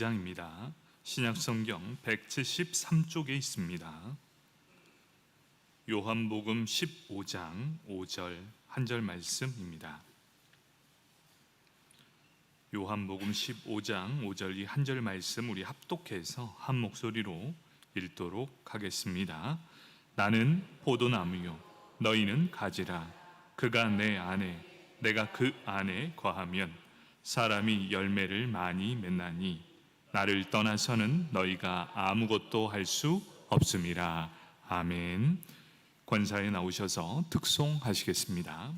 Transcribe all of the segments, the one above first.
장입니다. 신약성경 173쪽에 있습니다. 요한복음 15장 5절 한 절 말씀입니다. 요한복음 15장 5절 이 한 절 말씀 우리 합독해서 한 목소리로 읽도록 하겠습니다. 나는 포도나무요 너희는 가지라. 그가 내 안에 내가 그 안에 거하면 사람이 열매를 많이 맺나니 나를 떠나서는 너희가 아무것도 할 수 없음이라. 아멘. 권사에 나오셔서 특송하시겠습니다.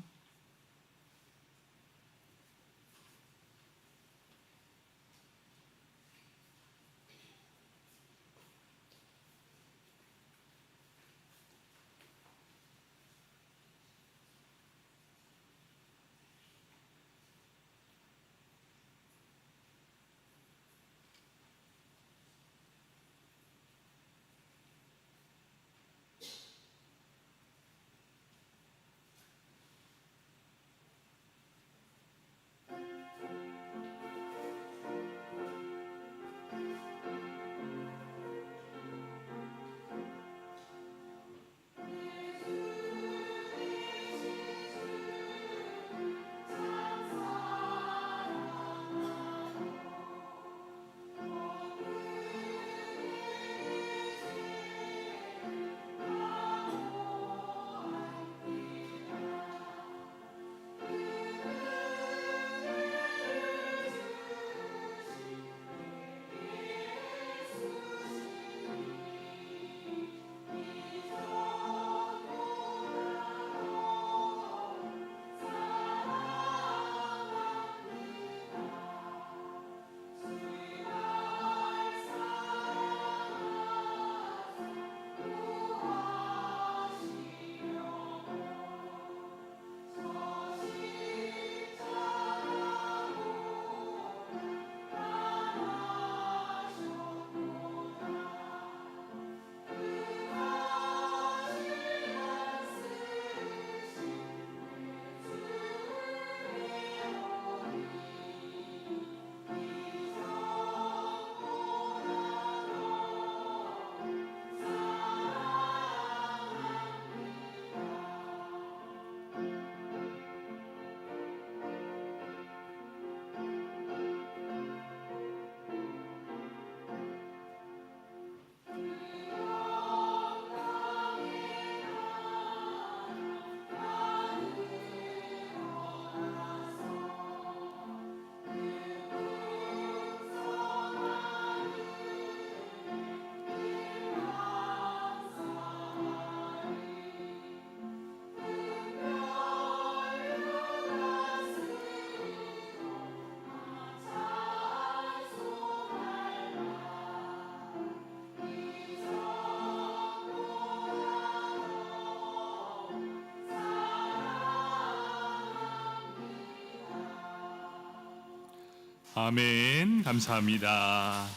아멘. 감사합니다.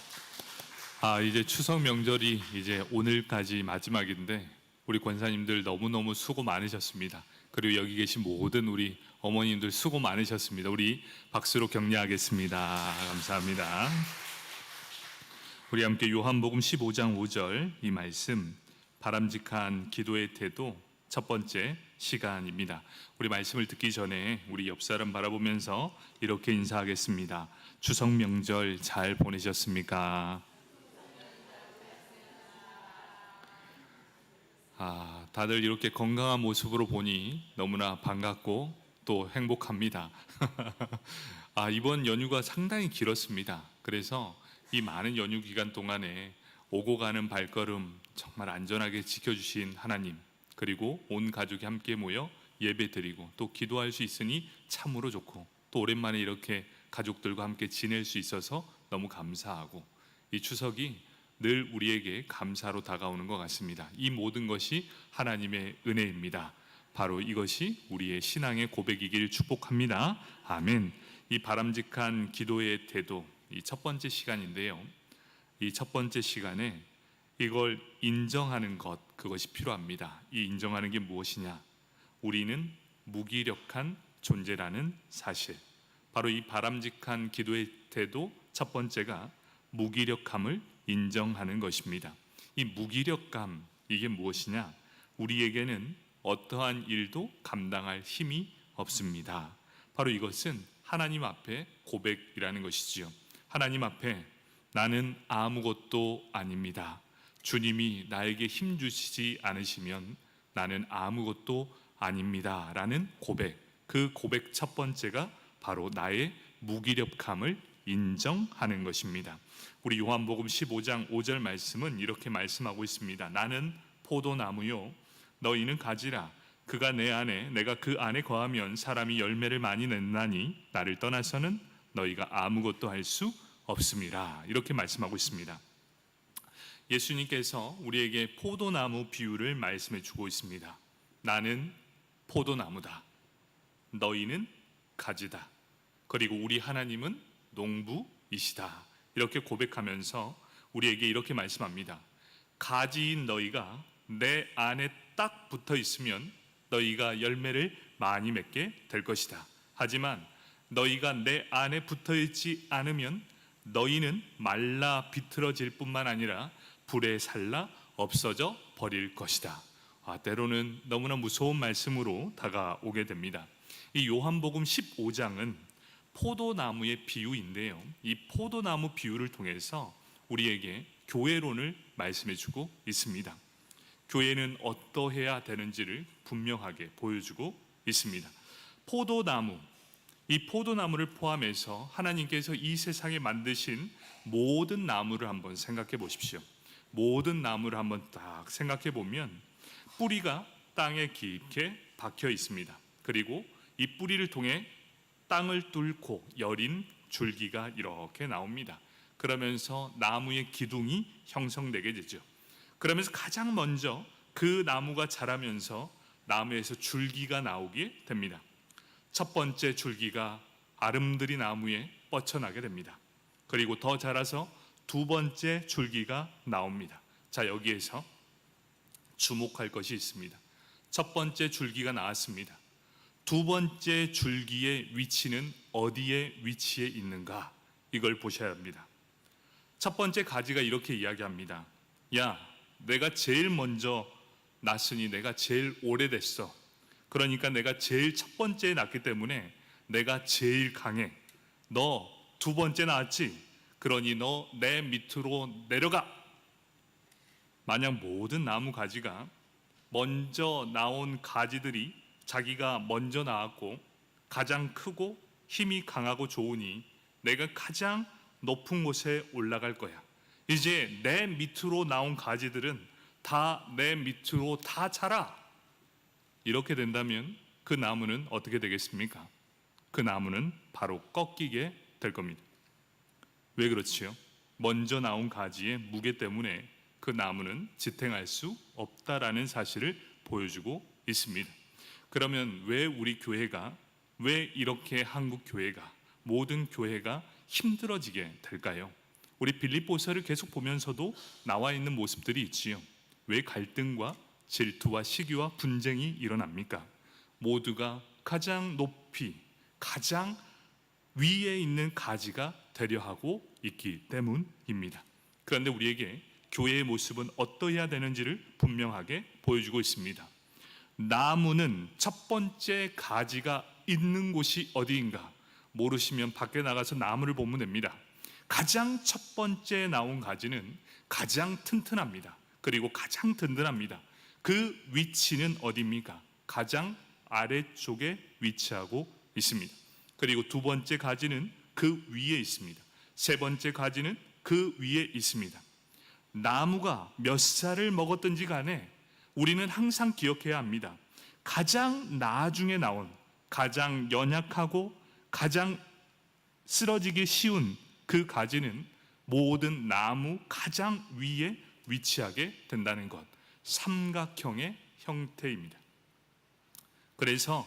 이제 추석 명절이 이제 오늘까지 마지막인데 우리 권사님들 너무너무 수고 많으셨습니다. 그리고 여기 계신 모든 우리 어머님들 수고 많으셨습니다. 우리 박수로 격려하겠습니다. 감사합니다. 우리 함께 요한복음 15장 5절 이 말씀, 바람직한 기도의 태도 첫 번째 시간입니다. 우리 말씀을 듣기 전에 우리 옆 사람 바라보면서 이렇게 인사하겠습니다. 추석 명절 잘 보내셨습니까? 다들 이렇게 건강한 모습으로 보니 너무나 반갑고 또 행복합니다. 이번 연휴가 상당히 길었습니다. 그래서 이 많은 연휴 기간 동안에 오고 가는 발걸음 정말 안전하게 지켜주신 하나님, 그리고 온 가족이 함께 모여 예배 드리고 또 기도할 수 있으니 참으로 좋고, 또 오랜만에 이렇게 가족들과 함께 지낼 수 있어서 너무 감사하고, 이 추석이 늘 우리에게 감사로 다가오는 것 같습니다. 이 모든 것이 하나님의 은혜입니다. 바로 이것이 우리의 신앙의 고백이길 축복합니다. 아멘. 이 바람직한 기도의 태도, 이 첫 번째 시간인데요, 이 첫 번째 시간에 이걸 인정하는 것, 그것이 필요합니다. 이 인정하는 게 무엇이냐? 우리는 무기력한 존재라는 사실. 바로 이 바람직한 기도의 태도 첫 번째가 무기력함을 인정하는 것입니다. 이 무기력감, 이게 무엇이냐? 우리에게는 어떠한 일도 감당할 힘이 없습니다. 바로 이것은 하나님 앞에 고백이라는 것이지요. 하나님 앞에 나는 아무것도 아닙니다. 주님이 나에게 힘 주시지 않으시면 나는 아무것도 아닙니다 라는 고백, 그 고백 첫 번째가 바로 나의 무기력함을 인정하는 것입니다. 우리 요한복음 15장 5절 말씀은 이렇게 말씀하고 있습니다. 나는 포도나무요 너희는 가지라. 그가 내 안에 내가 그 안에 거하면 사람이 열매를 많이 낸나니 나를 떠나서는 너희가 아무것도 할 수 없음이라. 이렇게 말씀하고 있습니다. 예수님께서 우리에게 포도나무 비유를 말씀해 주고 있습니다. 나는 포도나무다. 너희는 가지다. 그리고 우리 하나님은 농부이시다. 이렇게 고백하면서 우리에게 이렇게 말씀합니다. 가지인 너희가 내 안에 딱 붙어 있으면 너희가 열매를 많이 맺게 될 것이다. 하지만 너희가 내 안에 붙어 있지 않으면 너희는 말라 비틀어질 뿐만 아니라 불에 살라 없어져 버릴 것이다. 때로는 너무나 무서운 말씀으로 다가오게 됩니다. 이 요한복음 15장은 포도나무의 비유인데요, 이 포도나무 비유를 통해서 우리에게 교회론을 말씀해 주고 있습니다. 교회는 어떠해야 되는지를 분명하게 보여주고 있습니다. 포도나무, 이 포도나무를 포함해서 하나님께서 이 세상에 만드신 모든 나무를 한번 생각해 보십시오. 모든 나무를 한번 딱 생각해 보면 뿌리가 땅에 깊게 박혀 있습니다. 그리고 이 뿌리를 통해 땅을 뚫고 여린 줄기가 이렇게 나옵니다. 그러면서 나무의 기둥이 형성되게 되죠. 그러면서 가장 먼저 그 나무가 자라면서 나무에서 줄기가 나오게 됩니다. 첫 번째 줄기가 아름드리 나무에 뻗쳐나게 됩니다. 그리고 더 자라서 두 번째 줄기가 나옵니다. 자, 여기에서 주목할 것이 있습니다. 첫 번째 줄기가 나왔습니다. 두 번째 줄기의 위치는 어디에 위치해 있는가? 이걸 보셔야 합니다. 첫 번째 가지가 이렇게 이야기합니다. 야, 내가 제일 먼저 났으니 내가 제일 오래됐어. 그러니까 내가 제일 첫 번째에 났기 때문에 내가 제일 강해. 너 두 번째 나왔지? 그러니 너 내 밑으로 내려가. 만약 모든 나무 가지가 먼저 나온 가지들이 자기가 먼저 나왔고 가장 크고 힘이 강하고 좋으니 내가 가장 높은 곳에 올라갈 거야. 이제 내 밑으로 나온 가지들은 다 내 밑으로 다 자라. 이렇게 된다면 그 나무는 어떻게 되겠습니까? 그 나무는 바로 꺾이게 될 겁니다. 왜 그렇지요? 먼저 나온 가지의 무게 때문에 그 나무는 지탱할 수 없다라는 사실을 보여주고 있습니다. 그러면 왜 우리 교회가, 왜 이렇게 한국 교회가, 모든 교회가 힘들어지게 될까요? 우리 빌립보서를 계속 보면서도 나와 있는 모습들이 있지요. 왜 갈등과 질투와 시기와 분쟁이 일어납니까? 모두가 가장 높이, 가장 위에 있는 가지가 되려 하고 있기 때문입니다. 그런데 우리에게 교회의 모습은 어떠해야 되는지를 분명하게 보여주고 있습니다. 나무는 첫 번째 가지가 있는 곳이 어디인가 모르시면 밖에 나가서 나무를 보면 됩니다. 가장 첫 번째 나온 가지는 가장 튼튼합니다. 그리고 가장 든든합니다. 그 위치는 어디입니까? 가장 아래쪽에 위치하고 있습니다. 그리고 두 번째 가지는 그 위에 있습니다. 세 번째 가지는 그 위에 있습니다. 나무가 몇 살을 먹었든지 간에 우리는 항상 기억해야 합니다. 가장 나중에 나온, 가장 연약하고 가장 쓰러지기 쉬운 그 가지는 모든 나무 가장 위에 위치하게 된다는 것, 삼각형의 형태입니다. 그래서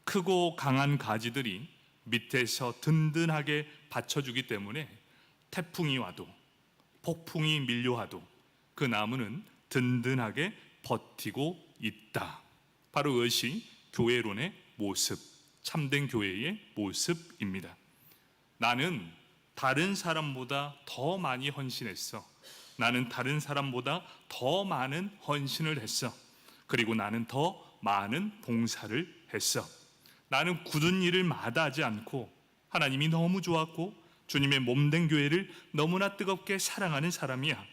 크고 강한 가지들이 밑에서 든든하게 받쳐주기 때문에 태풍이 와도 폭풍이 밀려와도 그 나무는 든든하게 버티고 있다. 바로 그것이 교회론의 모습, 참된 교회의 모습입니다. 나는 다른 사람보다 더 많이 헌신했어. 나는 다른 사람보다 더 많은 헌신을 했어. 그리고 나는 더 많은 봉사를 했어. 나는 굳은 일을 마다하지 않고 하나님이 너무 좋았고 주님의 몸된 교회를 너무나 뜨겁게 사랑하는 사람이야.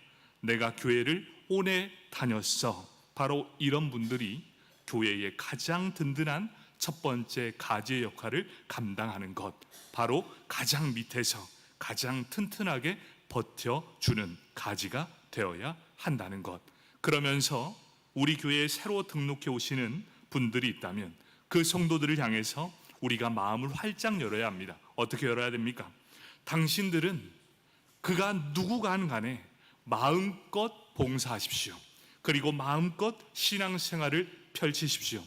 내가 교회를 오래 다녔어. 바로 이런 분들이 교회의 가장 든든한 첫 번째 가지의 역할을 감당하는 것, 바로 가장 밑에서 가장 튼튼하게 버텨주는 가지가 되어야 한다는 것. 그러면서 우리 교회에 새로 등록해 오시는 분들이 있다면 그 성도들을 향해서 우리가 마음을 활짝 열어야 합니다. 어떻게 열어야 됩니까? 당신들은 그가 누구간 간에 마음껏 봉사하십시오. 그리고 마음껏 신앙생활을 펼치십시오.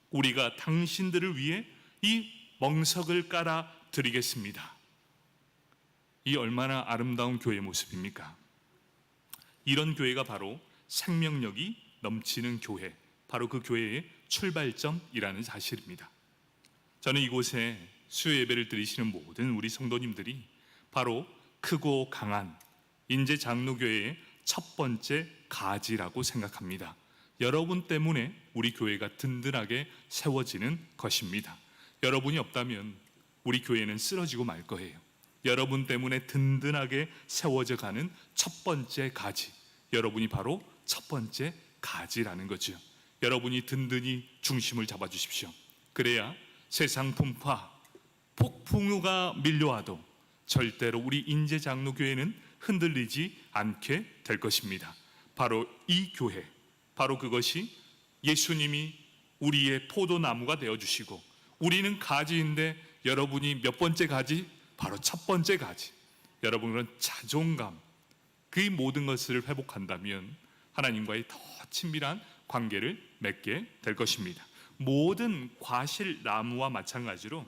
우리가 당신들을 위해 이 멍석을 깔아 드리겠습니다. 이 얼마나 아름다운 교회 모습입니까? 이런 교회가 바로 생명력이 넘치는 교회, 바로 그 교회의 출발점이라는 사실입니다. 저는 이곳에 수요 예배를 드리시는 모든 우리 성도님들이 바로 크고 강한 인제 장로교회의 첫 번째 가지라고 생각합니다. 여러분 때문에 우리 교회가 든든하게 세워지는 것입니다. 여러분이 없다면 우리 교회는 쓰러지고 말 거예요. 여러분 때문에 든든하게 세워져 가는 첫 번째 가지, 여러분이 바로 첫 번째 가지라는 거죠. 여러분이 든든히 중심을 잡아주십시오. 그래야 세상 풍파, 폭풍우가 밀려와도 절대로 우리 인제장로교회는 흔들리지 않게 될 것입니다. 바로 이 교회, 바로 그것이 예수님이 우리의 포도나무가 되어주시고 우리는 가지인데 여러분이 몇 번째 가지? 바로 첫 번째 가지. 여러분 그런 자존감, 그 모든 것을 회복한다면 하나님과의 더 친밀한 관계를 맺게 될 것입니다. 모든 과실나무와 마찬가지로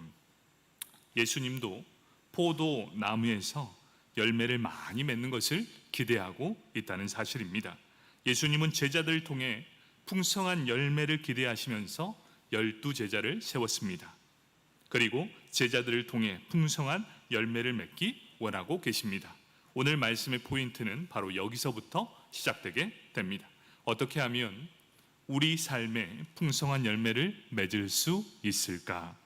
예수님도 포도나무에서 열매를 많이 맺는 것을 기대하고 있다는 사실입니다. 예수님은 제자들을 통해 풍성한 열매를 기대하시면서 12제자를 세웠습니다. 그리고 제자들을 통해 풍성한 열매를 맺기 원하고 계십니다. 오늘 말씀의 포인트는 바로 여기서부터 시작되게 됩니다. 어떻게 하면 우리 삶에 풍성한 열매를 맺을 수 있을까?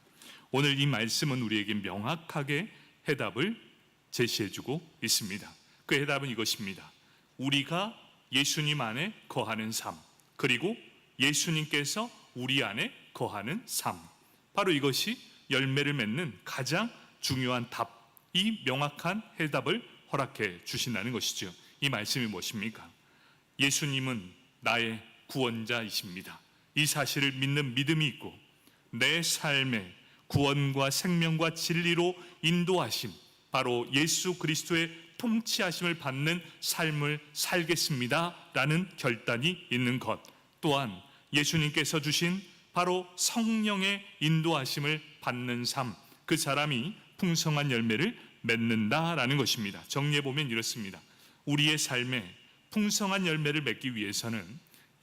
오늘 이 말씀은 우리에게 명확하게 해답을 제시해주고 있습니다. 그 해답은 이것입니다. 우리가 예수님 안에 거하는 삶, 그리고 예수님께서 우리 안에 거하는 삶, 바로 이것이 열매를 맺는 가장 중요한 답, 이 명확한 해답을 허락해 주신다는 것이죠. 이 말씀이 무엇입니까? 예수님은 나의 구원자이십니다. 이 사실을 믿는 믿음이 있고 내 삶에 구원과 생명과 진리로 인도하심, 바로 예수 그리스도의 통치하심을 받는 삶을 살겠습니다 라는 결단이 있는 것, 또한 예수님께서 주신 바로 성령의 인도하심을 받는 삶, 그 사람이 풍성한 열매를 맺는다라는 것입니다. 정리해보면 이렇습니다. 우리의 삶에 풍성한 열매를 맺기 위해서는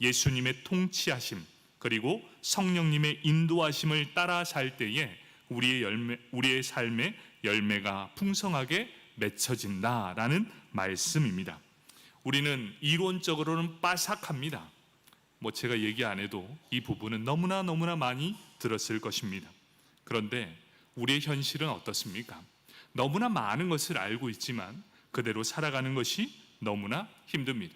예수님의 통치하심, 그리고 성령님의 인도하심을 따라 살 때에 우리의 삶의 열매가 풍성하게 맺혀진다라는 말씀입니다. 우리는 이론적으로는 빠삭합니다. 제가 얘기 안 해도 이 부분은 너무나 많이 들었을 것입니다. 그런데 우리의 현실은 어떻습니까? 너무나 많은 것을 알고 있지만 그대로 살아가는 것이 너무나 힘듭니다.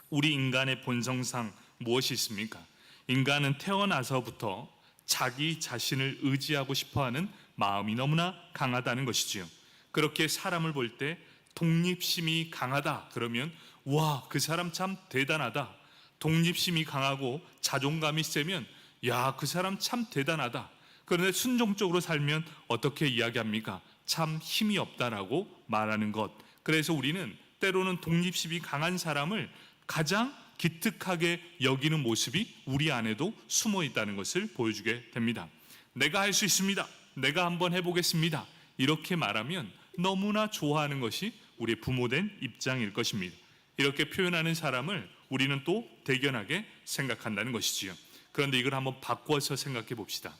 우리 인간의 본성상 무엇이 있습니까? 인간은 태어나서부터 자기 자신을 의지하고 싶어하는 마음이 너무나 강하다는 것이지요. 그렇게 사람을 볼 때 독립심이 강하다 그러면 와, 그 사람 참 대단하다. 독립심이 강하고 자존감이 세면 야, 그 사람 참 대단하다. 그런데 순종적으로 살면 어떻게 이야기합니까? 참 힘이 없다라고 말하는 것. 그래서 우리는 때로는 독립심이 강한 사람을 가장 기특하게 여기는 모습이 우리 안에도 숨어 있다는 것을 보여주게 됩니다. 내가 할 수 있습니다. 내가 한번 해보겠습니다. 이렇게 말하면 너무나 좋아하는 것이 우리의 부모된 입장일 것입니다. 이렇게 표현하는 사람을 우리는 또 대견하게 생각한다는 것이지요. 그런데 이걸 한번 바꿔서 생각해 봅시다.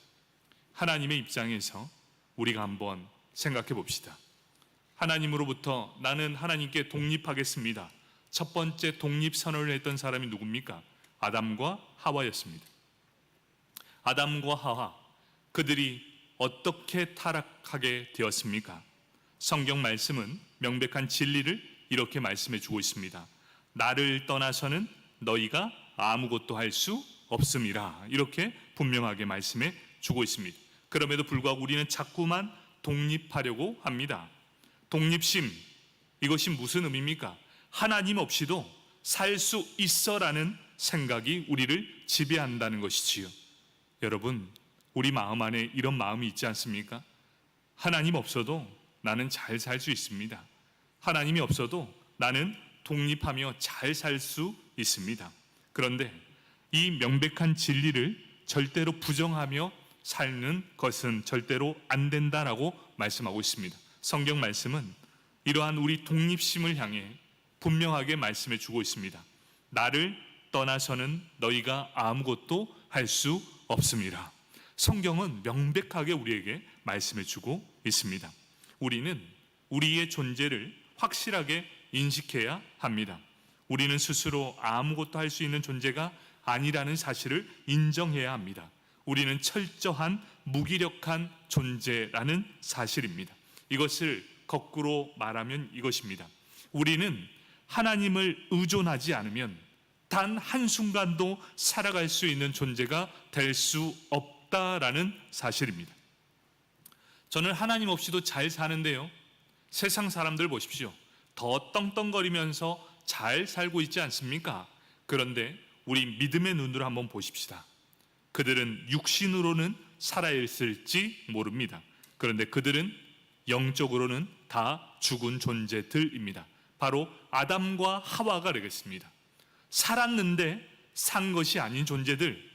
하나님의 입장에서 우리가 한번 생각해 봅시다. 하나님으로부터 나는 하나님께 독립하겠습니다. 첫 번째 독립 선언을 했던 사람이 누굽니까? 아담과 하와였습니다. 아담과 하와, 그들이 어떻게 타락하게 되었습니까? 성경 말씀은 명백한 진리를 이렇게 말씀해 주고 있습니다. 나를 떠나서는 너희가 아무것도 할 수 없음이라, 이렇게 분명하게 말씀해 주고 있습니다. 그럼에도 불구하고 우리는 자꾸만 독립하려고 합니다. 독립심, 이것이 무슨 의미입니까? 하나님 없이도 살 수 있어라는 생각이 우리를 지배한다는 것이지요. 여러분, 우리 마음 안에 이런 마음이 있지 않습니까? 하나님 없어도 나는 잘 살 수 있습니다. 하나님이 없어도 나는 독립하며 잘 살 수 있습니다. 그런데 이 명백한 진리를 절대로 부정하며 살는 것은 절대로 안 된다라고 말씀하고 있습니다. 성경 말씀은 이러한 우리 독립심을 향해 분명하게 말씀해 주고 있습니다. 나를 떠나서는 너희가 아무것도 할 수 없음이라. 성경은 명백하게 우리에게 말씀해 주고 있습니다. 우리는 우리의 존재를 확실하게 인식해야 합니다. 우리는 스스로 아무것도 할 수 있는 존재가 아니라는 사실을 인정해야 합니다. 우리는 철저한 무기력한 존재라는 사실입니다. 이것을 거꾸로 말하면 이것입니다. 우리는 하나님을 의존하지 않으면 단 한순간도 살아갈 수 있는 존재가 될 수 없다라는 사실입니다. 저는 하나님 없이도 잘 사는데요, 세상 사람들 보십시오. 더 떵떵거리면서 잘 살고 있지 않습니까? 그런데 우리 믿음의 눈으로 한번 보십시다. 그들은 육신으로는 살아있을지 모릅니다. 그런데 그들은 영적으로는 다 죽은 존재들입니다. 바로 아담과 하와가 되겠습니다. 살았는데 산 것이 아닌 존재들.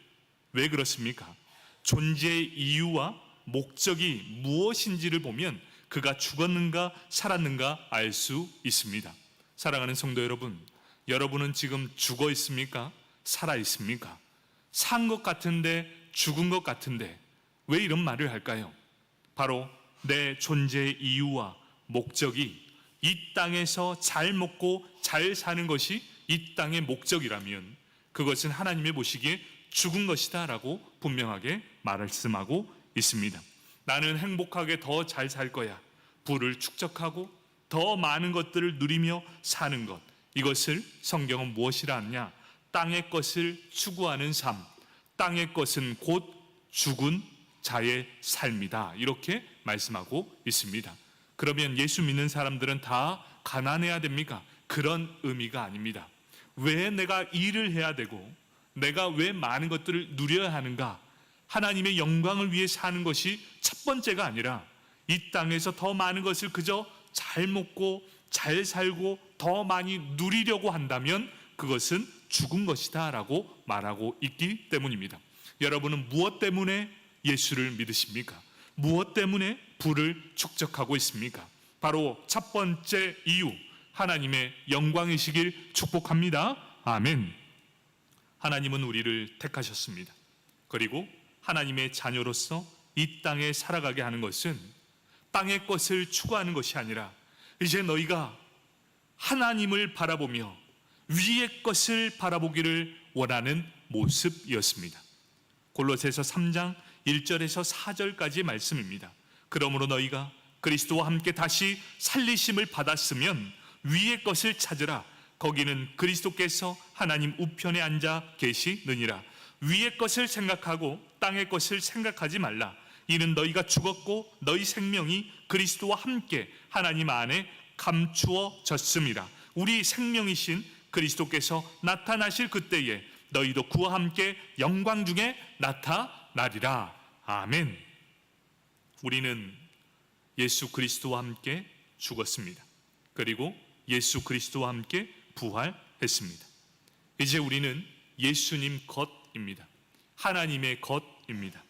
왜 그렇습니까? 존재의 이유와 목적이 무엇인지를 보면 그가 죽었는가 살았는가 알 수 있습니다. 사랑하는 성도 여러분, 여러분은 지금 죽어 있습니까? 살아 있습니까? 산 것 같은데 죽은 것 같은데 왜 이런 말을 할까요? 바로 내 존재의 이유와 목적이 이 땅에서 잘 먹고 잘 사는 것이 이 땅의 목적이라면 그것은 하나님의 보시기에 죽은 것이다 라고 분명하게 말씀하고 있습니다. 나는 행복하게 더 잘 살 거야. 부를 축적하고 더 많은 것들을 누리며 사는 것, 이것을 성경은 무엇이라 하느냐? 땅의 것을 추구하는 삶, 땅의 것은 곧 죽은 자의 삶이다, 이렇게 말씀하고 있습니다. 그러면 예수 믿는 사람들은 다 가난해야 됩니까? 그런 의미가 아닙니다. 왜 내가 일을 해야 되고 내가 왜 많은 것들을 누려야 하는가? 하나님의 영광을 위해 사는 것이 첫 번째가 아니라 이 땅에서 더 많은 것을 그저 잘 먹고 잘 살고 더 많이 누리려고 한다면 그것은 죽은 것이다 라고 말하고 있기 때문입니다. 여러분은 무엇 때문에 예수를 믿으십니까? 무엇 때문에 부를 축적하고 있습니까? 바로 첫 번째 이유, 하나님의 영광이시길 축복합니다. 아멘. 하나님은 우리를 택하셨습니다. 그리고 하나님의 자녀로서 이 땅에 살아가게 하는 것은 땅의 것을 추구하는 것이 아니라 이제 너희가 하나님을 바라보며 위의 것을 바라보기를 원하는 모습이었습니다. 골로새서 3장 1절에서 4절까지의 말씀입니다. 그러므로 너희가 그리스도와 함께 다시 살리심을 받았으면 위의 것을 찾으라. 거기는 그리스도께서 하나님 우편에 앉아 계시느니라. 위의 것을 생각하고 땅의 것을 생각하지 말라. 이는 너희가 죽었고 너희 생명이 그리스도와 함께 하나님 안에 감추어졌음이라. 우리 생명이신 그리스도께서 나타나실 그때에 너희도 그와 함께 영광 중에 나타나리라. 아멘. 우리는 예수 그리스도와 함께 죽었습니다. 그리고 예수 그리스도와 함께 부활했습니다. 이제 우리는 예수님 것입니다. 하나님의 것입니다.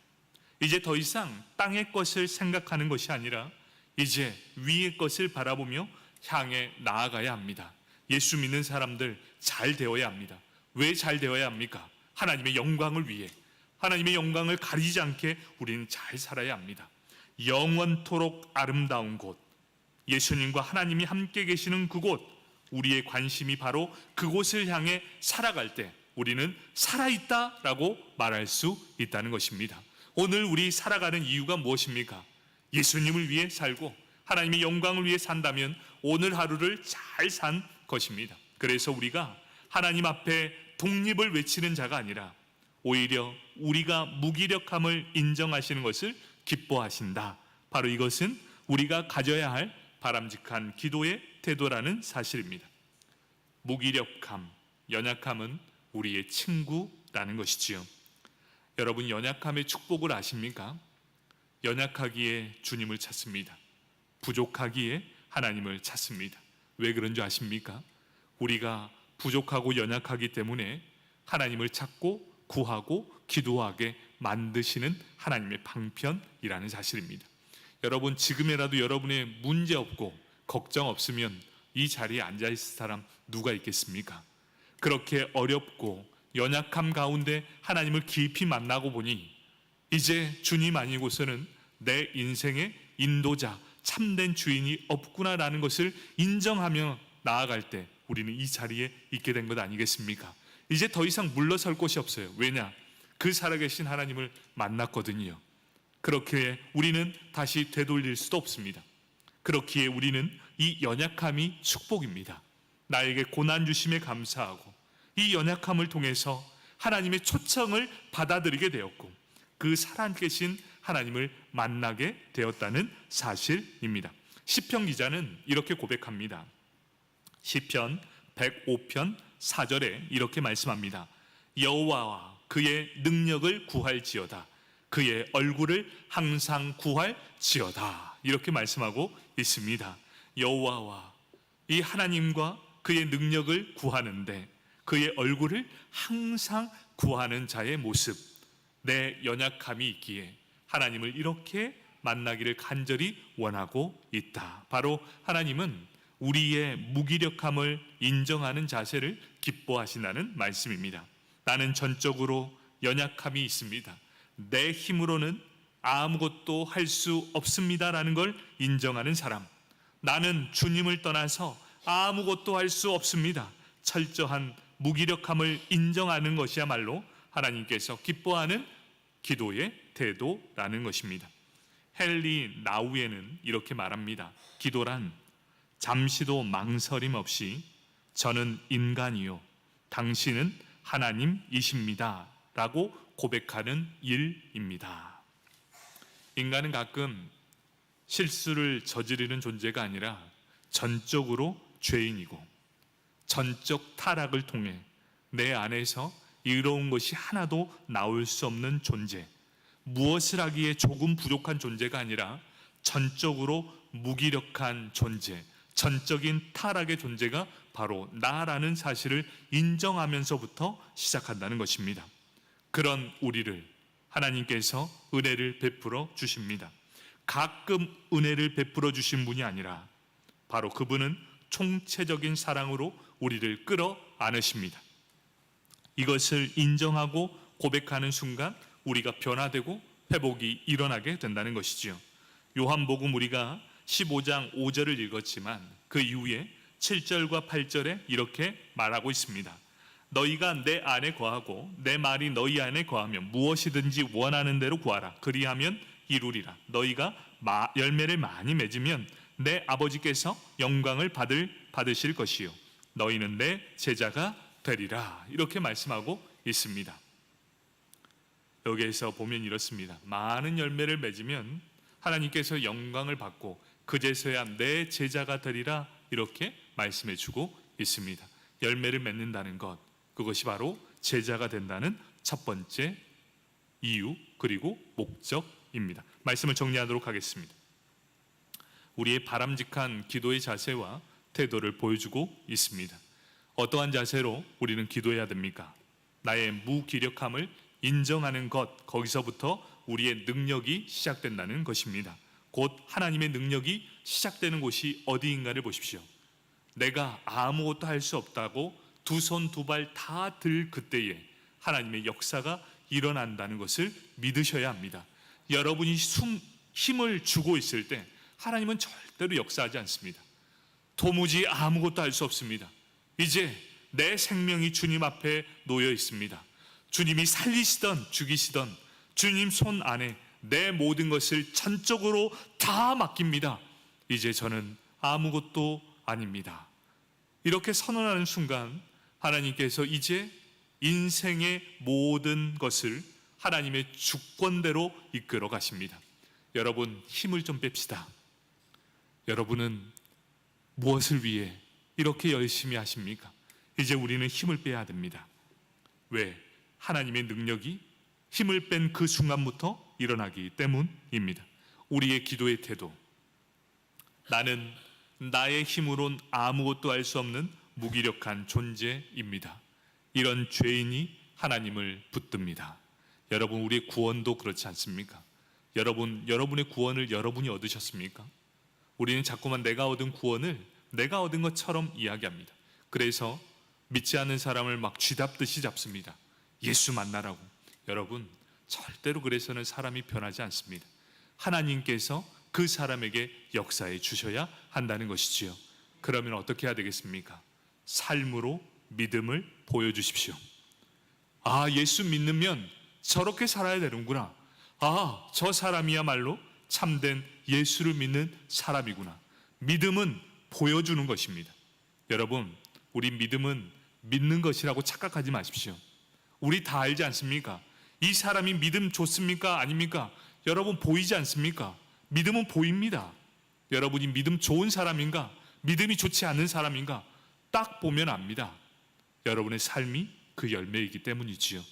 이제 더 이상 땅의 것을 생각하는 것이 아니라 이제 위의 것을 바라보며 향해 나아가야 합니다. 예수 믿는 사람들 잘 되어야 합니다. 왜 잘 되어야 합니까? 하나님의 영광을 위해, 하나님의 영광을 가리지 않게 우리는 잘 살아야 합니다. 영원토록 아름다운 곳, 예수님과 하나님이 함께 계시는 그곳, 우리의 관심이 바로 그곳을 향해 살아갈 때 우리는 살아있다라고 말할 수 있다는 것입니다. 오늘 우리 살아가는 이유가 무엇입니까? 예수님을 위해 살고 하나님의 영광을 위해 산다면 오늘 하루를 잘 산 것입니다. 그래서 우리가 하나님 앞에 독립을 외치는 자가 아니라 오히려 우리가 무기력함을 인정하시는 것을 기뻐하신다. 바로 이것은 우리가 가져야 할 바람직한 기도의 태도라는 사실입니다. 무기력함, 연약함은 우리의 친구라는 것이지요. 여러분, 연약함의 축복을 아십니까? 연약하기에 주님을 찾습니다. 부족하기에 하나님을 찾습니다. 왜 그런 줄 아십니까? 우리가 부족하고 연약하기 때문에 하나님을 찾고 구하고 기도하게 만드시는 하나님의 방편이라는 사실입니다. 여러분, 지금이라도 여러분의 문제 없고 걱정 없으면 이 자리에 앉아 있을 사람 누가 있겠습니까? 그렇게 어렵고 연약함 가운데 하나님을 깊이 만나고 보니 이제 주님 아니고서는 내 인생의 인도자, 참된 주인이 없구나라는 것을 인정하며 나아갈 때 우리는 이 자리에 있게 된 것 아니겠습니까? 이제 더 이상 물러설 곳이 없어요. 왜냐? 그 살아계신 하나님을 만났거든요. 그렇게 우리는 다시 되돌릴 수도 없습니다. 그렇기에 우리는 이 연약함이 축복입니다. 나에게 고난 주심에 감사하고 이 연약함을 통해서 하나님의 초청을 받아들이게 되었고 그 살아계신 하나님을 만나게 되었다는 사실입니다. 시편 기자는 이렇게 고백합니다. 시편 105편 4절에 이렇게 말씀합니다. 여호와와 그의 능력을 구할지어다. 그의 얼굴을 항상 구할지어다. 이렇게 말씀하고 있습니다. 여호와와 이 하나님과 그의 능력을 구하는데 그의 얼굴을 항상 구하는 자의 모습, 내 연약함이 있기에 하나님을 이렇게 만나기를 간절히 원하고 있다. 바로 하나님은 우리의 무기력함을 인정하는 자세를 기뻐하신다는 말씀입니다. 나는 전적으로 연약함이 있습니다. 내 힘으로는 아무것도 할 수 없습니다라는 걸 인정하는 사람, 나는 주님을 떠나서 아무것도 할 수 없습니다. 철저한 무기력함을 인정하는 것이야말로 하나님께서 기뻐하는 기도의 태도라는 것입니다. 헨리 나우에는 이렇게 말합니다. 기도란 잠시도 망설임 없이 저는 인간이요 당신은 하나님이십니다 라고 고백하는 일입니다. 인간은 가끔 실수를 저지르는 존재가 아니라 전적으로 죄인이고 전적 타락을 통해 내 안에서 이로운 것이 하나도 나올 수 없는 존재, 무엇을 하기에 조금 부족한 존재가 아니라 전적으로 무기력한 존재, 전적인 타락의 존재가 바로 나라는 사실을 인정하면서부터 시작한다는 것입니다. 그런 우리를 하나님께서 은혜를 베풀어 주십니다. 가끔 은혜를 베풀어 주신 분이 아니라 바로 그분은 총체적인 사랑으로 우리를 끌어 안으십니다. 이것을 인정하고 고백하는 순간 우리가 변화되고 회복이 일어나게 된다는 것이지요. 요한복음 우리가 15장 5절을 읽었지만 그 이후에 7절과 8절에 이렇게 말하고 있습니다. 너희가 내 안에 거하고 내 말이 너희 안에 거하면 무엇이든지 원하는 대로 구하라. 그리하면 이루리라. 너희가 열매를 많이 맺으면 내 아버지께서 영광을 받으실 것이요 너희는 내 제자가 되리라. 이렇게 말씀하고 있습니다. 여기에서 보면 이렇습니다. 많은 열매를 맺으면 하나님께서 영광을 받고 그제서야 내 제자가 되리라. 이렇게 말씀해 주고 있습니다. 열매를 맺는다는 것, 그것이 바로 제자가 된다는 첫 번째 이유 그리고 목적입니다. 말씀을 정리하도록 하겠습니다. 우리의 바람직한 기도의 자세와 태도를 보여주고 있습니다. 어떠한 자세로 우리는 기도해야 됩니까? 나의 무기력함을 인정하는 것, 거기서부터 우리의 능력이 시작된다는 것입니다. 곧 하나님의 능력이 시작되는 곳이 어디인가를 보십시오. 내가 아무것도 할 수 없다고 두 손 두 발 다 들 그때에 하나님의 역사가 일어난다는 것을 믿으셔야 합니다. 여러분이 힘을 주고 있을 때 하나님은 절대로 역사하지 않습니다. 도무지 아무것도 할 수 없습니다. 이제 내 생명이 주님 앞에 놓여 있습니다. 주님이 살리시던 죽이시던 주님 손 안에 내 모든 것을 전적으로 다 맡깁니다. 이제 저는 아무것도 아닙니다. 이렇게 선언하는 순간 하나님께서 이제 인생의 모든 것을 하나님의 주권대로 이끌어 가십니다. 여러분, 힘을 좀 뺍시다. 여러분은 무엇을 위해 이렇게 열심히 하십니까? 이제 우리는 힘을 빼야 됩니다. 왜? 하나님의 능력이 힘을 뺀 그 순간부터 일어나기 때문입니다. 우리의 기도의 태도, 나는 나의 힘으론 아무것도 할 수 없는 무기력한 존재입니다. 이런 죄인이 하나님을 붙듭니다. 여러분, 우리의 구원도 그렇지 않습니까? 여러분의 구원을 여러분이 얻으셨습니까? 우리는 자꾸만 내가 얻은 구원을 내가 얻은 것처럼 이야기합니다. 그래서 믿지 않는 사람을 막 쥐잡듯이 잡습니다. 예수 만나라고. 여러분, 절대로 그래서는 사람이 변하지 않습니다. 하나님께서 그 사람에게 역사해 주셔야 한다는 것이지요. 그러면 어떻게 해야 되겠습니까? 삶으로 믿음을 보여주십시오. 아, 예수 믿으면 저렇게 살아야 되는구나. 아, 저 사람이야말로 참된 예수를 믿는 사람이구나. 믿음은 보여주는 것입니다. 여러분, 우리 믿음은 믿는 것이라고 착각하지 마십시오. 우리 다 알지 않습니까? 이 사람이 믿음 좋습니까? 아닙니까? 여러분, 보이지 않습니까? 믿음은 보입니다. 여러분이 믿음 좋은 사람인가? 믿음이 좋지 않은 사람인가? 딱 보면 압니다. 여러분의 삶이 그 열매이기 때문이지요.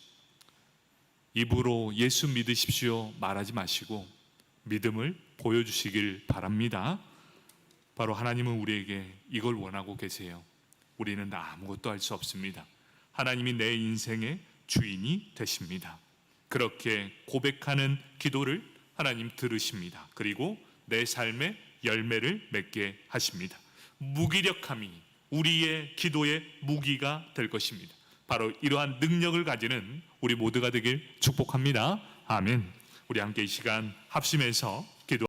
입으로 예수 믿으십시오 말하지 마시고 믿음을 보여주시길 바랍니다. 바로 하나님은 우리에게 이걸 원하고 계세요. 우리는 아무것도 할 수 없습니다. 하나님이 내 인생의 주인이 되십니다. 그렇게 고백하는 기도를 하나님 들으십니다. 그리고 내 삶의 열매를 맺게 하십니다. 무기력함이 우리의 기도의 무기가 될 것입니다. 바로 이러한 능력을 가지는 우리 모두가 되길 축복합니다. 아멘. 우리 함께 이 시간 합심해서